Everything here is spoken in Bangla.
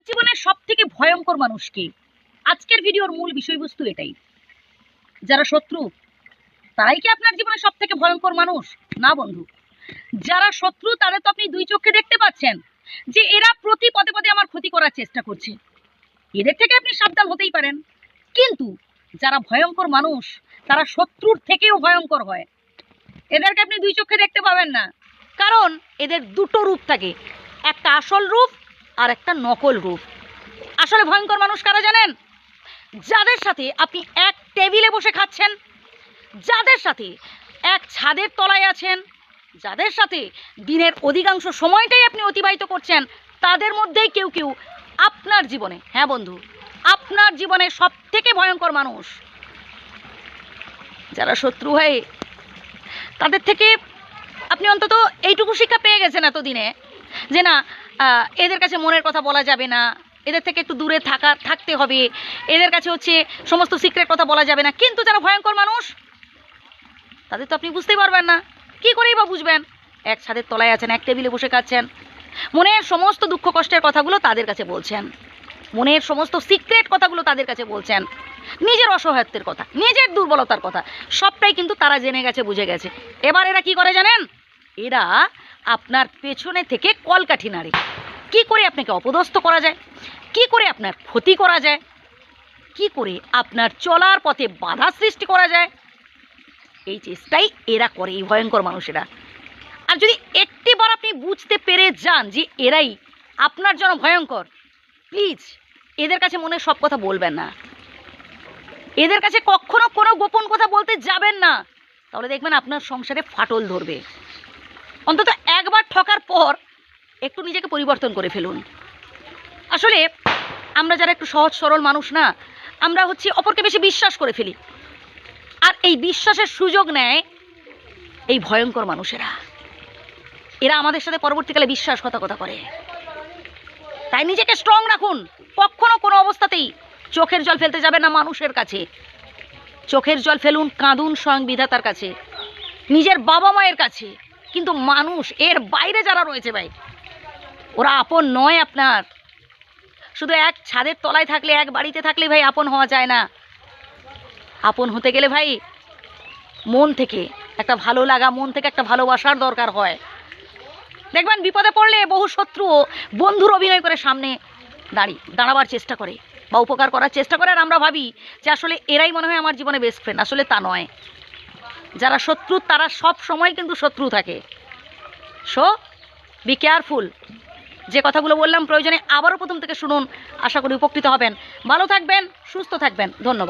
জীবনের সবথেকে ভয়ঙ্কর মানুষ কে? আজকের ভিডিওর মূল বিষয়বস্তু এটাই। যারা শত্রু তারাই কি আপনার জীবনে সবথেকে ভয়ঙ্কর মানুষ? না বন্ধু, যারা শত্রু তাদের তো আপনি দুই চোখে দেখতে পাচ্ছেন যে এরা প্রতি পদে পদে আমার ক্ষতি করার চেষ্টা করছে, এদের থেকে আপনি সাবধান হতেই পারেন। কিন্তু যারা ভয়ঙ্কর মানুষ তারা শত্রুর থেকেও ভয়ঙ্কর হয়, এদেরকে আপনি দুই চোখে দেখতে পাবেন না, কারণ এদের দুটো রূপ থাকে, একটা আসল রূপ আর একটা নকল রূপ। আসলে ভয়ঙ্কর মানুষ কারা জানেন? যাদের সাথে আপনি এক টেবিলে বসে খাচ্ছেন, যাদের সাথে এক ছাদের তলায় আছেন, যাদের সাথে দিনের অধিকাংশ সময়টাই আপনি অতিবাহিত করছেন, তাদের মধ্যেই কেউ কেউ আপনার জীবনে, হ্যাঁ বন্ধু, আপনার জীবনে সব থেকে ভয়ঙ্কর মানুষ। যারা শত্রু হয় তাদের থেকে আপনি অন্তত এইটুকু শিক্ষা পেয়ে গেছেন এতদিনে যে না, এদের কাছে মনের কথা বলা যাবে না, এদের থেকে একটু দূরে থাকতে হবে, এদের কাছে হচ্ছে সমস্ত সিক্রেট কথা বলা যাবে না। কিন্তু যারা ভয়ঙ্কর মানুষ তাদের তো আপনি বুঝতেই পারবেন না, কি করেই বা বুঝবেন? এক ছাদের তলায় আছেন, এক টেবিলে বসে খাচ্ছেন, মনের সমস্ত দুঃখ কষ্টের কথাগুলো তাদের কাছে বলছেন, মনের সমস্ত সিক্রেট কথাগুলো তাদের কাছে বলছেন, নিজের অসহায়ত্বের কথা, নিজের দুর্বলতার কথা সবটাই কিন্তু তারা জেনে গেছে, বুঝে গেছে। এবার এরা কি করে জানেন? এরা আপনার পেছনে থেকে কলকাঠি নাড়ে, কি করে আপনাকে অপদস্থ করা যায়, কি করে আপনার ক্ষতি করা যায়, কি করে আপনার চলার পথে বাধা সৃষ্টি করা যায়, এই চেষ্টাই এরা করে, এই ভয়ঙ্কর মানুষেরা। আর যদি একটিবার আপনি বুঝতে পেরে যান যে এরাই আপনার জন্য ভয়ঙ্কর, প্লিজ এদের কাছে মনে সব কথা বলবেন না, এদের কাছে কখনো কোনো গোপন কথা বলতে যাবেন না, তাহলে দেখবেন আপনার সংসারে ফাটল ধরবে। অন্তত একবার ঠকার পর একটু নিজেকে পরিবর্তন করে ফেলুন। আসলে আমরা যারা একটু সহজ সরল মানুষ না, আমরা হচ্ছে অপরকে বেশি বিশ্বাস করে ফেলি, আর এই বিশ্বাসের সুযোগ নেয় এই ভয়ঙ্কর মানুষেরা। এরা আমাদের সাথে পরবর্তীকালে বিশ্বাসঘাতকতা করে। তাই নিজেকে স্ট্রং রাখুন, কখনো কোনো অবস্থাতেই চোখের জল ফেলতে যাবেন না মানুষের কাছে। চোখের জল ফেলুন, কাঁদুন স্বয়ং বিধাতার কাছে, নিজের বাবা মায়ের কাছে। কিন্তু মানুষ, এর বাইরে যারা রয়েছে ভাই, ওরা আপন নয় আপনার। শুধু এক ছাদের তলায় থাকলে, এক বাড়িতে থাকলে ভাই আপন হওয়া যায় না। আপন হতে গেলে ভাই মন থেকে একটা ভালো লাগা, মন থেকে একটা ভালোবাসার দরকার হয়। দেখবেন বিপদে পড়লে বহু শত্রুও বন্ধুর অভিনয় করে সামনে দাঁড়াবার চেষ্টা করে বা উপকার করার চেষ্টা করে, আর আমরা ভাবি যে আসলে এরাই মনে হয় আমার জীবনে বেস্ট ফ্রেন্ড। আসলে তা নয়। যারা শত্রু তারা সব সময় কিন্তু শত্রু থাকে। So be careful. যে কথাগুলো বললাম প্রয়োজনে আবারও প্রথম থেকে শুনুন, আশা করি উপকৃত হবেন। ভালো থাকবেন, সুস্থ থাকবেন, ধন্যবাদ।